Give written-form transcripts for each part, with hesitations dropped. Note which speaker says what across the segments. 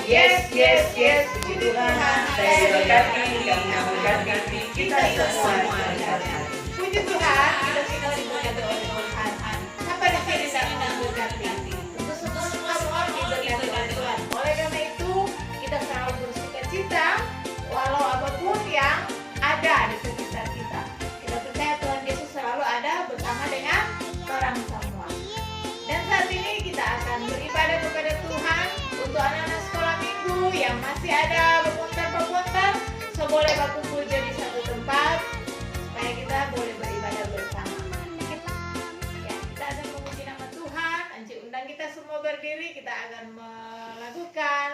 Speaker 1: Yes, yes, yes, puji Tuhan. Saya diberkati, kami memberkati kita semua diberkati.
Speaker 2: Puji Tuhan, kita semua diberkati oleh Tuhan. Siapa di sini tidak memberkati? Untuk semua orang diberkati oleh Tuhan. Oleh karena itu, kita selalu bersukacita walau apapun yang ada di sekitar kita. Kita percaya Tuhan Yesus selalu ada bersama dengan orang semua. Dan saat ini kita akan beribadah kepada Tuhan untuk anak-anak sekolah minggu yang masih ada berputar-putar. So boleh berkumpul jadi satu tempat supaya kita boleh beribadah bersama. Ya, kita akan memuji nama Tuhan. Anci undang kita semua berdiri. Kita akan melakukan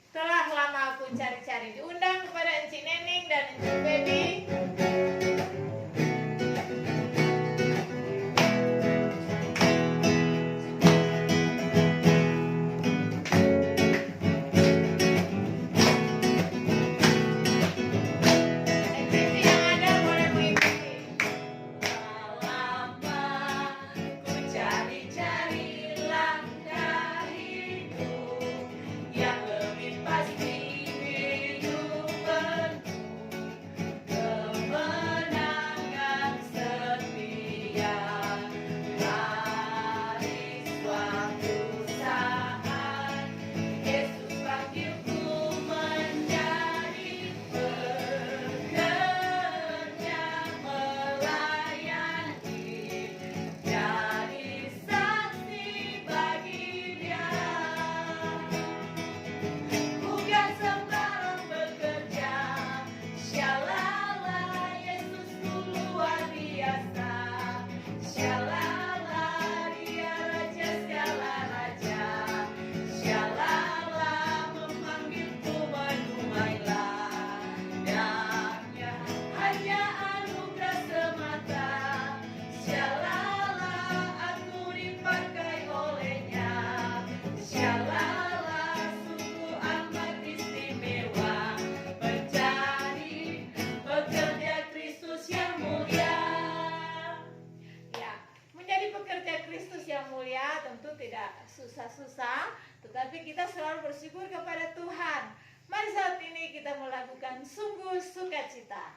Speaker 2: telah lama aku cari-cari. Diundang kepada Enci Nening dan Enci Baby. Susah-susah, tetapi kita selalu bersyukur kepada Tuhan. Mari saat ini kita melakukan sungguh sukacita.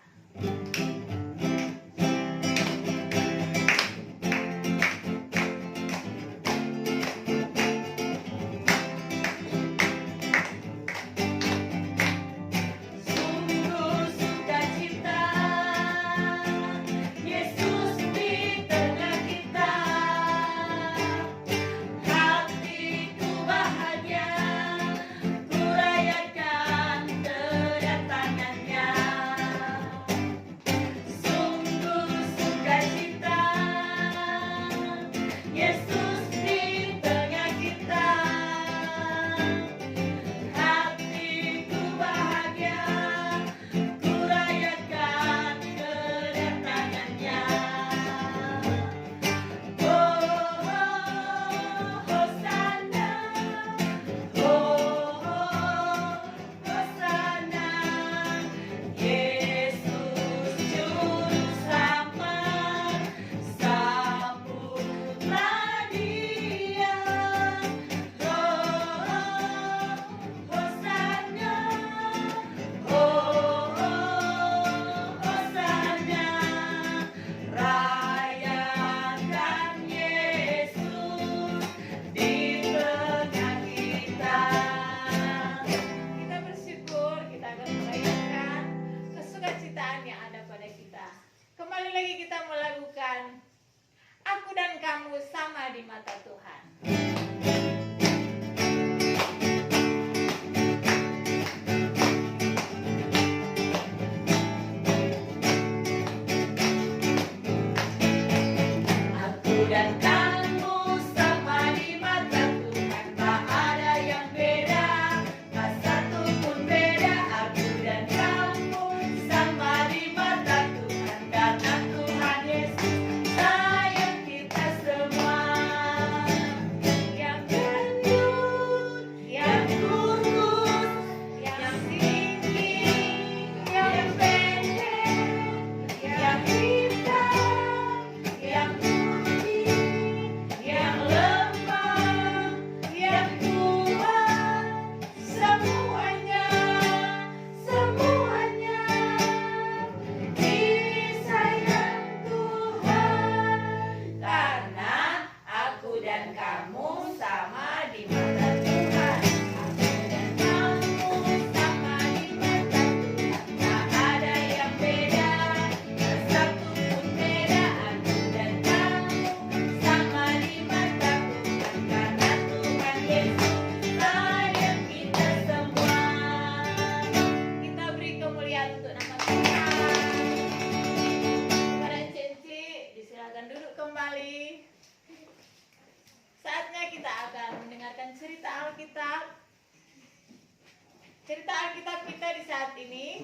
Speaker 2: Alkitab kita di saat ini,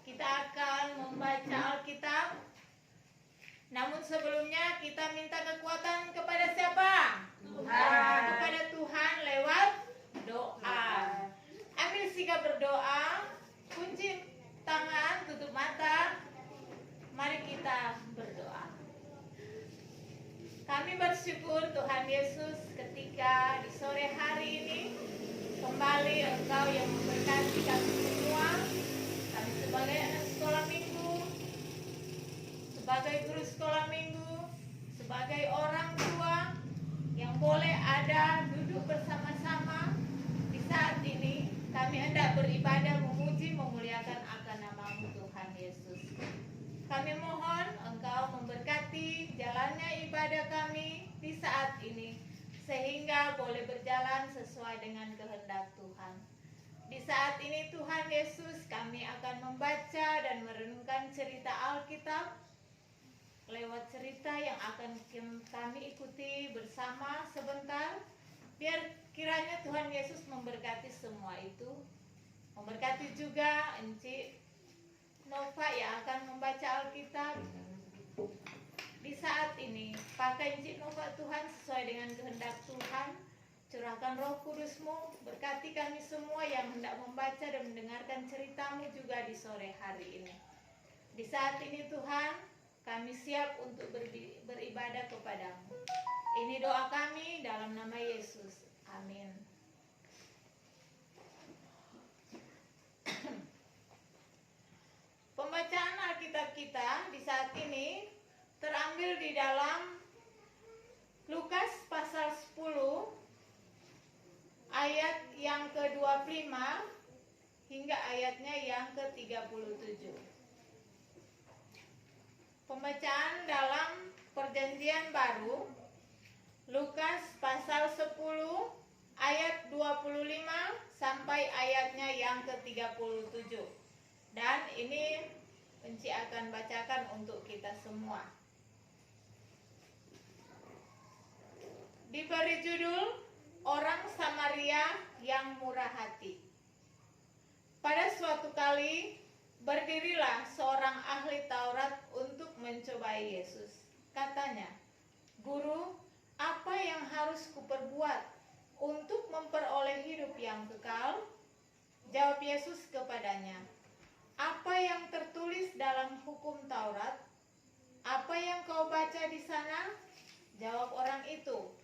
Speaker 2: kita akan membaca Alkitab. Namun sebelumnya kita minta kekuatan kepada siapa?
Speaker 1: Tuhan.
Speaker 2: Kepada Tuhan lewat doa. Ambil sikap berdoa, kunci tangan, tutup mata. Mari kita berdoa. Kami bersyukur Tuhan Yesus ketika di sore hari ini kembali Engkau yang memberkati kami semua. Kami sebagai anak sekolah minggu, sebagai guru sekolah minggu, sebagai orang tua yang boleh ada duduk bersama-sama di saat ini. Kami hendak beribadah, memuji, memuliakan akan nama-Mu Tuhan Yesus. Kami mohon Engkau memberkati jalannya ibadah kami di saat ini, sehingga boleh berjalan sesuai dengan kehendak Tuhan. Di saat ini Tuhan Yesus, kami akan membaca dan merenungkan cerita Alkitab. Lewat cerita yang akan kami ikuti bersama sebentar, biar kiranya Tuhan Yesus memberkati semua itu. Memberkati juga Encik Nova yang akan membaca Alkitab. Di saat ini, pakai Encik Nova Tuhan sesuai dengan kehendak Tuhan. Curahkan Roh Kudus-Mu, berkati kami semua yang hendak membaca dan mendengarkan cerita-Mu juga di sore hari ini. Di saat ini Tuhan, kami siap untuk beribadah kepada-Mu. Ini doa kami dalam nama Yesus. Amin. Pembacaan Alkitab kita di saat ini terambil di dalam Lukas pasal 10 ayat yang ke-25 hingga ayatnya yang ke-37. Pembacaan dalam Perjanjian Baru Lukas pasal 10 ayat 25 sampai ayatnya yang ke-37. Dan ini Enci akan bacakan untuk kita semua. Diberi judul Orang Samaria yang Murah Hati. Pada suatu kali berdirilah seorang ahli Taurat untuk mencobai Yesus. Katanya, "Guru, apa yang harus kuperbuat untuk memperoleh hidup yang kekal?" Jawab Yesus kepadanya, "Apa yang tertulis dalam hukum Taurat? Apa yang kau baca di sana?" Jawab orang itu,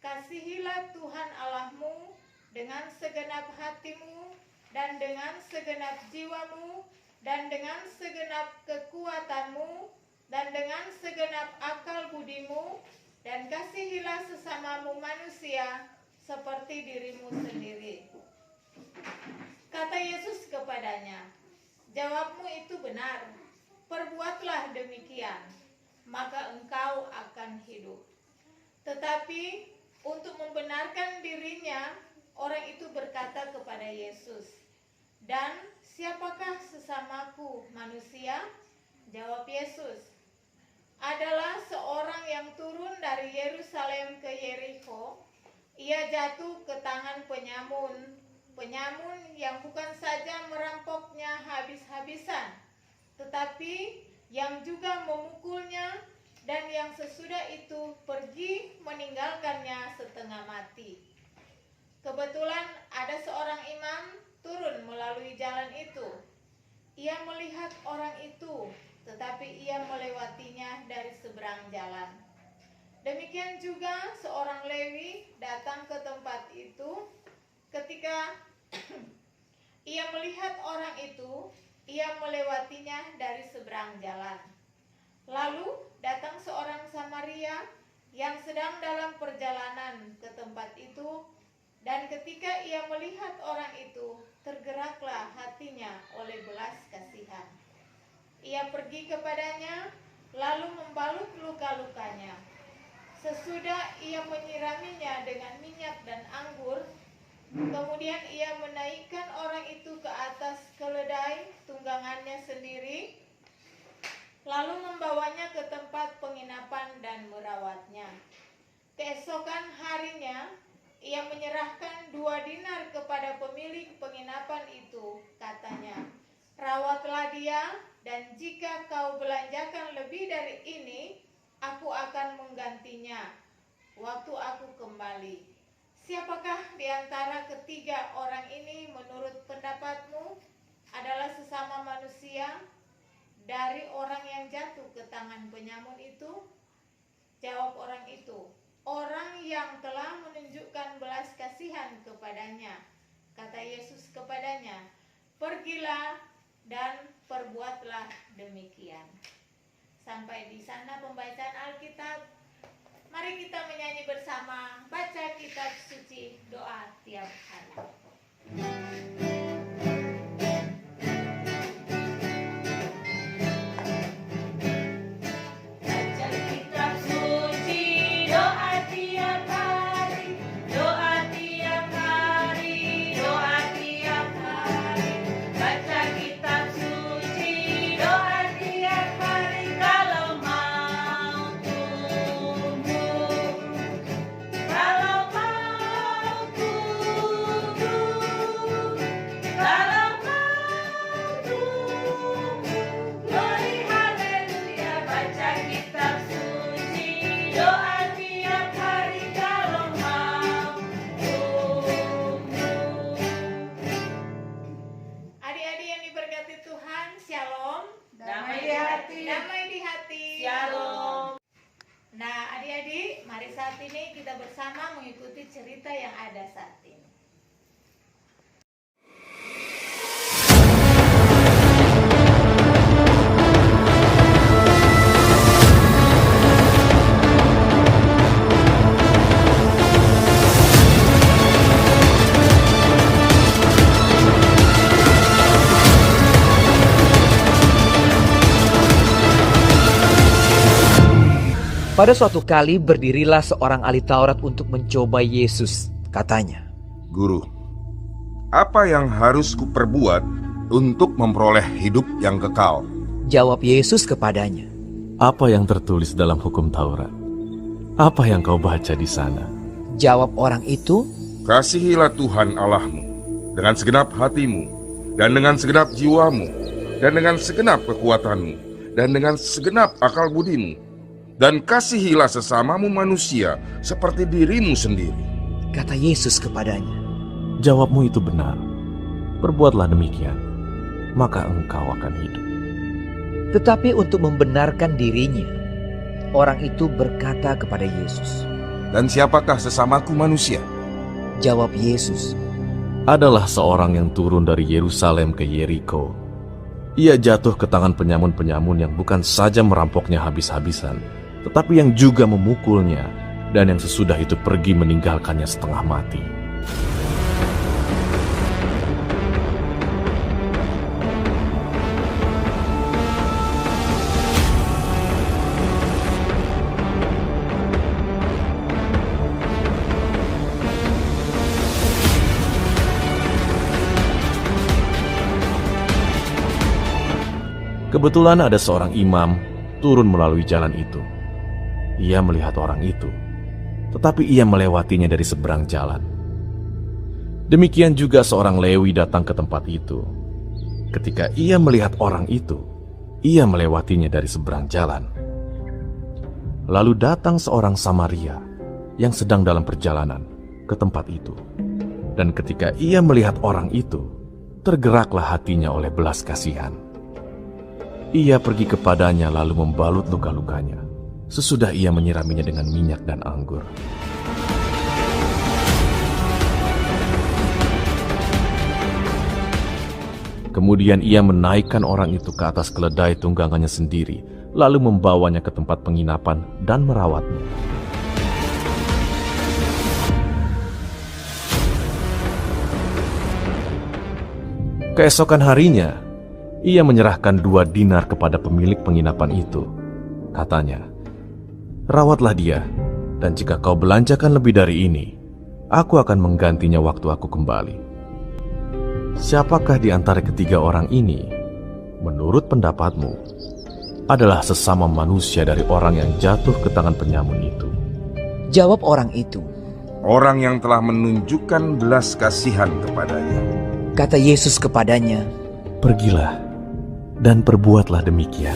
Speaker 2: "Kasihilah Tuhan Allahmu dengan segenap hatimu dan dengan segenap jiwamu dan dengan segenap kekuatanmu dan dengan segenap akal budimu, dan kasihilah sesamamu manusia seperti dirimu sendiri." Kata Yesus kepadanya, "Jawabmu itu benar, perbuatlah demikian, maka engkau akan hidup." Tetapi untuk membenarkan dirinya, orang itu berkata kepada Yesus, "Dan siapakah sesamaku manusia?" Jawab Yesus, "Adalah seorang yang turun dari Yerusalem ke Yerikho. Ia jatuh ke tangan penyamun yang bukan saja merampoknya habis-habisan, tetapi yang juga memukulnya, dan yang sesudah itu pergi meninggalkannya setengah mati. Kebetulan ada seorang imam turun melalui jalan itu. Ia melihat orang itu, tetapi ia melewatinya dari seberang jalan. Demikian juga seorang Lewi datang ke tempat itu. Ketika ia melihat orang itu, ia melewatinya dari seberang jalan. Lalu datang seorang Samaria yang sedang dalam perjalanan ke tempat itu, dan ketika ia melihat orang itu, tergeraklah hatinya oleh belas kasihan. Ia pergi kepadanya, lalu membalut luka-lukanya. Sesudah ia menyiraminya dengan minyak dan anggur, kemudian ia menaikkan orang itu ke atas keledai tunggangannya sendiri, lalu membawanya ke tempat penginapan dan merawatnya. Keesokan harinya, Ia menyerahkan 2 dinar kepada pemilik penginapan itu. Katanya, rawatlah dia, dan jika kau belanjakan lebih dari ini, aku akan menggantinya waktu aku kembali. Siapakah di antara ketiga orang ini menurut pendapatmu adalah sesama manusia dari orang yang jatuh ke tangan penyamun itu? Jawab orang itu, orang yang telah menunjukkan belas kasihan kepadanya. Kata Yesus kepadanya, pergilah dan perbuatlah demikian. Sampai di sana pembacaan Alkitab. Mari kita menyanyi bersama, baca kitab suci, doa tiap hari. Nah, adik-adik, mari saat ini kita bersama mengikuti cerita yang ada saat ini.
Speaker 3: Pada suatu kali berdirilah seorang ahli Taurat untuk mencoba Yesus. Katanya,
Speaker 4: Guru, apa yang harus kuperbuat untuk memperoleh hidup yang kekal?
Speaker 3: Jawab Yesus kepadanya,
Speaker 5: apa yang tertulis dalam hukum Taurat? Apa yang kau baca di sana?
Speaker 3: Jawab orang itu,
Speaker 4: Kasihilah Tuhan Allahmu dengan segenap hatimu, dan dengan segenap jiwamu, dan dengan segenap kekuatanmu, dan dengan segenap akal budimu. Dan kasihilah sesamamu manusia seperti dirimu sendiri.
Speaker 3: Kata Yesus kepadanya,
Speaker 5: Jawabmu itu benar. Perbuatlah demikian, maka engkau akan hidup.
Speaker 3: Tetapi untuk membenarkan dirinya, orang itu berkata kepada Yesus,
Speaker 4: Dan siapakah sesamaku manusia?
Speaker 3: Jawab Yesus,
Speaker 5: Adalah seorang yang turun dari Yerusalem ke Yeriko. Ia jatuh ke tangan penyamun-penyamun yang bukan saja merampoknya habis-habisan, tetapi yang juga memukulnya, dan yang sesudah itu pergi meninggalkannya setengah mati. Kebetulan ada seorang imam turun melalui jalan itu. Ia melihat orang itu, tetapi ia melewatinya dari seberang jalan. Demikian juga seorang Lewi datang ke tempat itu. Ketika ia melihat orang itu, ia melewatinya dari seberang jalan. Lalu datang seorang Samaria yang sedang dalam perjalanan ke tempat itu. Dan ketika ia melihat orang itu, tergeraklah hatinya oleh belas kasihan. Ia pergi kepadanya lalu membalut luka-lukanya. Sesudah ia menyiraminya dengan minyak dan anggur. Kemudian ia menaikkan orang itu ke atas keledai tunggangannya sendiri, lalu membawanya ke tempat penginapan dan merawatnya. Keesokan harinya, ia menyerahkan 2 dinar kepada pemilik penginapan itu. Katanya, rawatlah dia, dan jika kau belanjakan lebih dari ini, aku akan menggantinya waktu aku kembali. Siapakah di antara ketiga orang ini, menurut pendapatmu, adalah sesama manusia dari orang yang jatuh ke tangan penyamun itu?
Speaker 3: Jawab orang itu,
Speaker 4: orang yang telah menunjukkan belas kasihan kepadanya.
Speaker 3: Kata Yesus kepadanya,
Speaker 5: Pergilah dan perbuatlah demikian.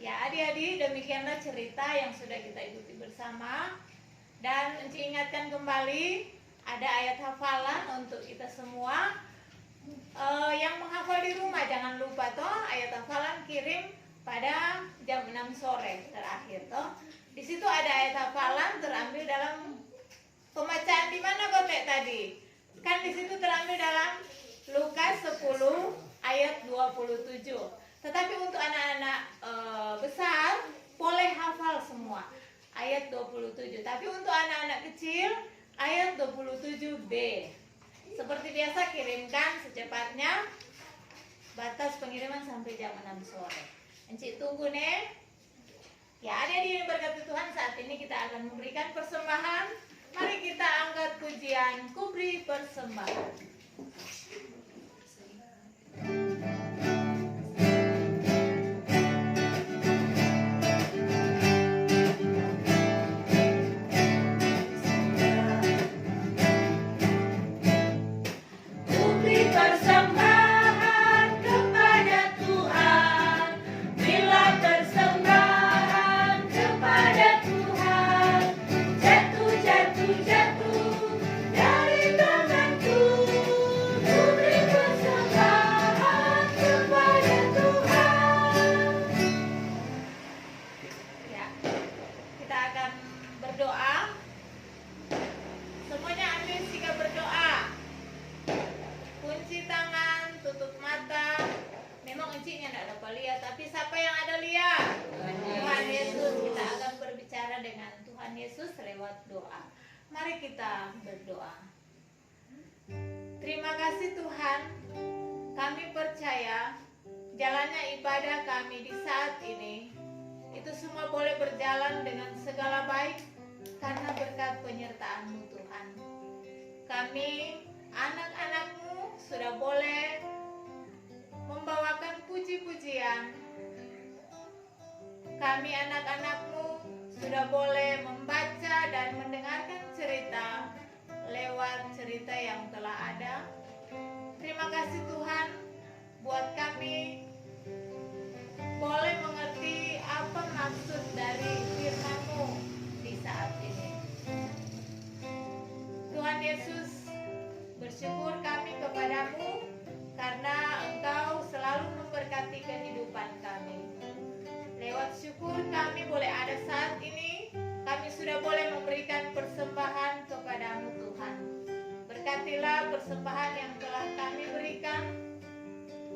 Speaker 2: Ya adik-adik, demikianlah cerita yang sudah kita ikuti bersama. Dan Enci ingatkan kembali, ada ayat hafalan untuk kita semua. Yang menghafal di rumah jangan lupa toh, ayat hafalan kirim pada jam 6 sore terakhir toh. Di situ ada ayat hafalan terambil dalam pembacaan di mana Botek tadi? Kan di situ terambil dalam Lukas 10 ayat 27. Tetapi untuk anak-anak besar boleh hafal semua ayat 27. Tapi untuk anak-anak kecil ayat 27b. Seperti biasa kirimkan secepatnya. Batas pengiriman sampai jam 6 sore. Encik tunggu nih. Ya adik-adik berkati Tuhan, saat ini kita akan memberikan persembahan. Mari kita angkat pujian Kubri Persembahan. Kubri persembahan kepada Tuhan, bila persembahan kepada Tuhan, jatuh dari tanganku. Kubri persembahan kepada Tuhan. Ya, kita akan berdoa. Semuanya ambil sikap berdoa. Kunci tangan, tutup mata. Memang enciknya tidak dapat lihat, tapi siapa yang ada lihat? Tuhan Yesus. Kita akan berbicara dengan Tuhan Yesus lewat doa. Mari kita berdoa. Terima kasih Tuhan. Kami percaya jalannya ibadah kami di saat ini itu semua boleh berjalan dengan segala baik karena berkat penyertaan-Mu Tuhan. Kami anak-anak-Mu sudah boleh membawakan puji-pujian. Kami anak-anak-Mu sudah boleh membaca dan mendengarkan cerita lewat cerita yang telah ada. Terima kasih Tuhan buat kami boleh mengerti apa maksud dari firman-Mu di saat ini. Tuhan Yesus, bersyukur kami kepadamu karena Engkau selalu memberkati kehidupan kami. Lewat syukur kami boleh ada saat ini, kami sudah boleh memberikan persembahan kepadamu Tuhan. Berkatilah persembahan yang telah kami berikan.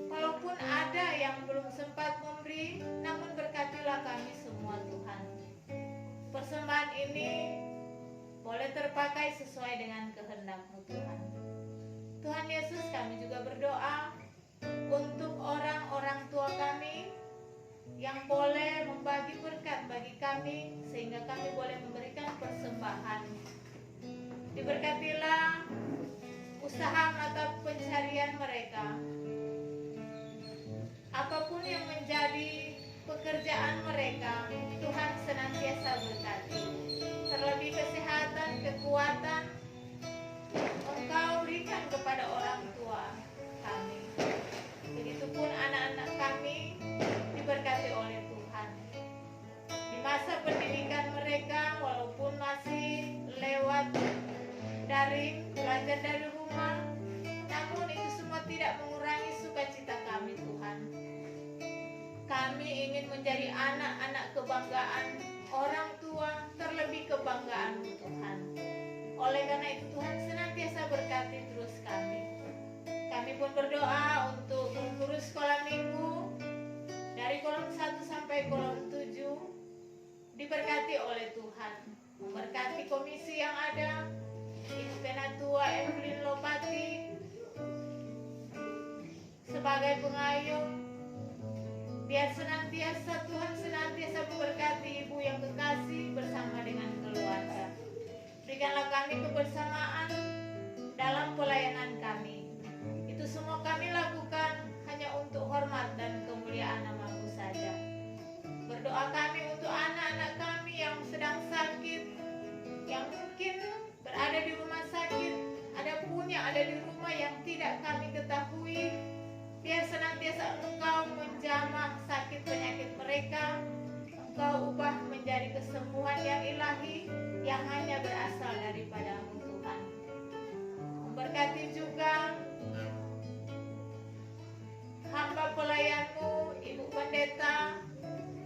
Speaker 2: Walaupun ada yang belum sempat memberi, namun berkatilah kami semua Tuhan. Persembahan ini boleh terpakai sesuai dengan kehendak-Mu Tuhan. Tuhan Yesus, kami juga berdoa untuk orang-orang tua kami yang boleh membagi berkat bagi kami sehingga kami boleh memberikan persembahan. Diberkatilah usaha mata pencarian mereka. Apapun yang menjadi pekerjaan mereka, Tuhan senantiasa berkati. Terlebih kesehatan, kekuatan, Engkau berikan kepada orang tua kami. Begitupun anak-anak kami diberkati oleh Tuhan. Di masa pendidikan mereka, walaupun masih lewat daring, belajar dari rumah, namun itu semua tidak mengurangi sukacita kami, Tuhan. Kami ingin menjadi anak-anak kebanggaan orang tua, terlebih kebanggaan Tuhan. Oleh karena itu Tuhan senantiasa berkati terus kami. Kami pun berdoa untuk guru sekolah minggu dari kolom 1 sampai kolom 7 diberkati oleh Tuhan. Memberkati komisi yang ada, Ibu Penatua Evelyn Lopati sebagai pengayom. Biar senantiasa Tuhan senantiasa memberkati ibu yang kekasih bersama dengan keluarga. Berikanlah kami kebersamaan dalam pelayanan kami. Itu semua kami lakukan hanya untuk hormat dan kemuliaan nama-Mu saja. Berdoa kami untuk anak-anak kami yang sedang sakit, yang mungkin berada di rumah sakit, ada pun yang ada di rumah yang tidak kami ketahui. Biar senantiasa Engkau menjamah sakit penyakit mereka, Engkau ubah menjadi kesembuhan yang ilahi yang hanya berasal daripada-Mu Tuhan. Memberkati juga hamba pelayan-Mu, Ibu Pendeta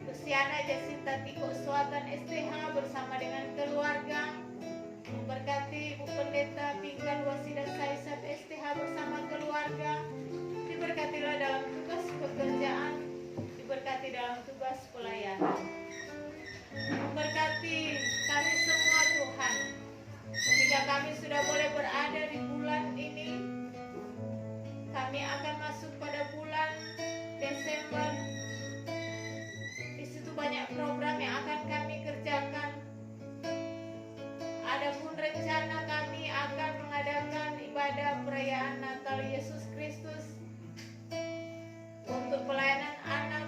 Speaker 2: Luciana Jacinta Tiko Suatan STH bersama dengan keluarga. Memberkati Ibu Pendeta Pinggan Wasida Saisat STH bersama keluarga. Diberkatilah dalam tugas pekerjaan, diberkati dalam tugas pelayanan. Memberkati kami semua Tuhan. Ketika kami sudah boleh berada di bulan ini, kami akan masuk pada bulan Desember. Di situ banyak program yang akan kami kerjakan. Adapun rencana kami akan mengadakan ibadah perayaan Natal Yesus Kristus untuk pelayanan anak.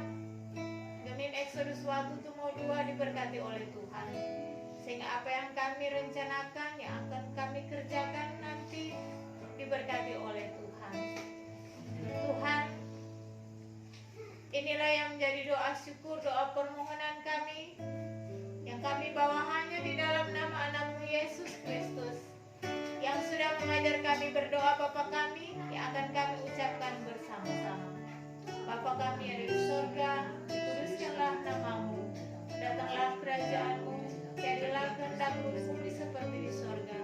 Speaker 2: Gemim Exodus 1 Tumo 2 diberkati oleh Tuhan. Sehingga apa yang kami rencanakan, yang akan kami kerjakan nanti diberkati oleh Tuhan. Tuhan, inilah yang menjadi doa syukur, doa permohonan kami, yang kami bawa hanya di dalam nama anak-Mu Yesus Kristus, yang sudah mengajar kami berdoa Bapa kami, yang akan kami ucapkan bersama-sama. Bapa kami yang ada di surga, dikuduskanlah nama-Mu, datanglah kerajaan-Mu, jadilah kehendak-Mu di bumi seperti di surga.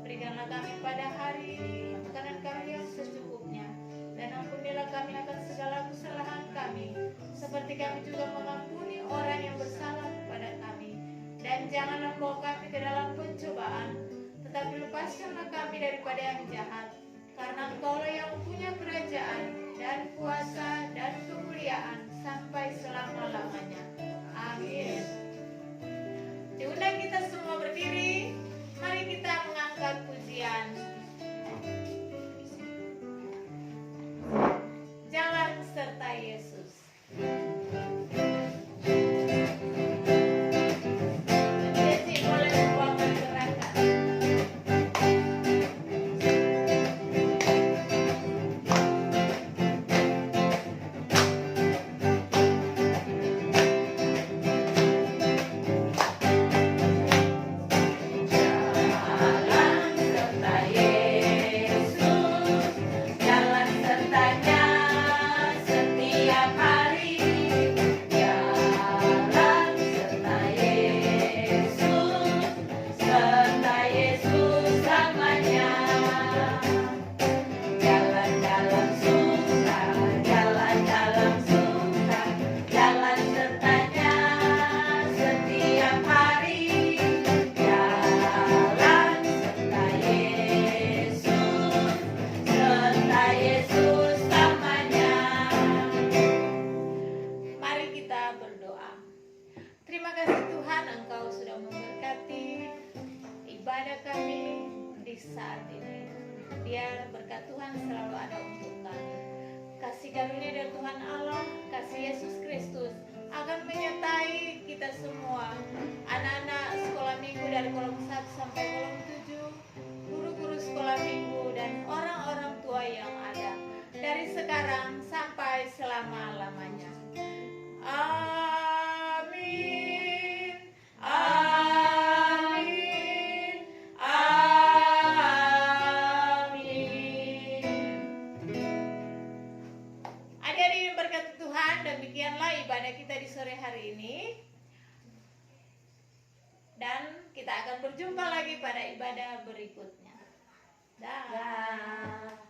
Speaker 2: Berikanlah kami pada hari ini makanan kami yang secukupnya, dan ampunilah kami akan segala kesalahan kami, seperti kami juga mengampuni orang yang bersalah kepada kami. Dan janganlah bawa kami ke dalam pencobaan, tetapi lepaskanlah kami daripada yang jahat. Karena Engkaulah yang punya kerajaan dan kuasa dan kemuliaan sampai selama-lamanya. Amin. Diundang kita semua berdiri. Mari kita mengangkat pujian. Jalan serta Yesus. Saat ini biar berkat Tuhan selalu ada untuk kami. Kasih karunia dari Tuhan Allah, kasih Yesus Kristus akan menyertai kita semua, anak-anak sekolah minggu dari kolom 1 sampai kolom 7, guru-guru guru sekolah minggu, dan orang-orang tua yang ada dari sekarang sampai selama-lamanya. Amin. Amin. Amin. Adik-adik yang berkat Tuhan, demikianlah ibadah kita di sore hari ini. Dan kita akan berjumpa lagi pada ibadah berikutnya. Dah.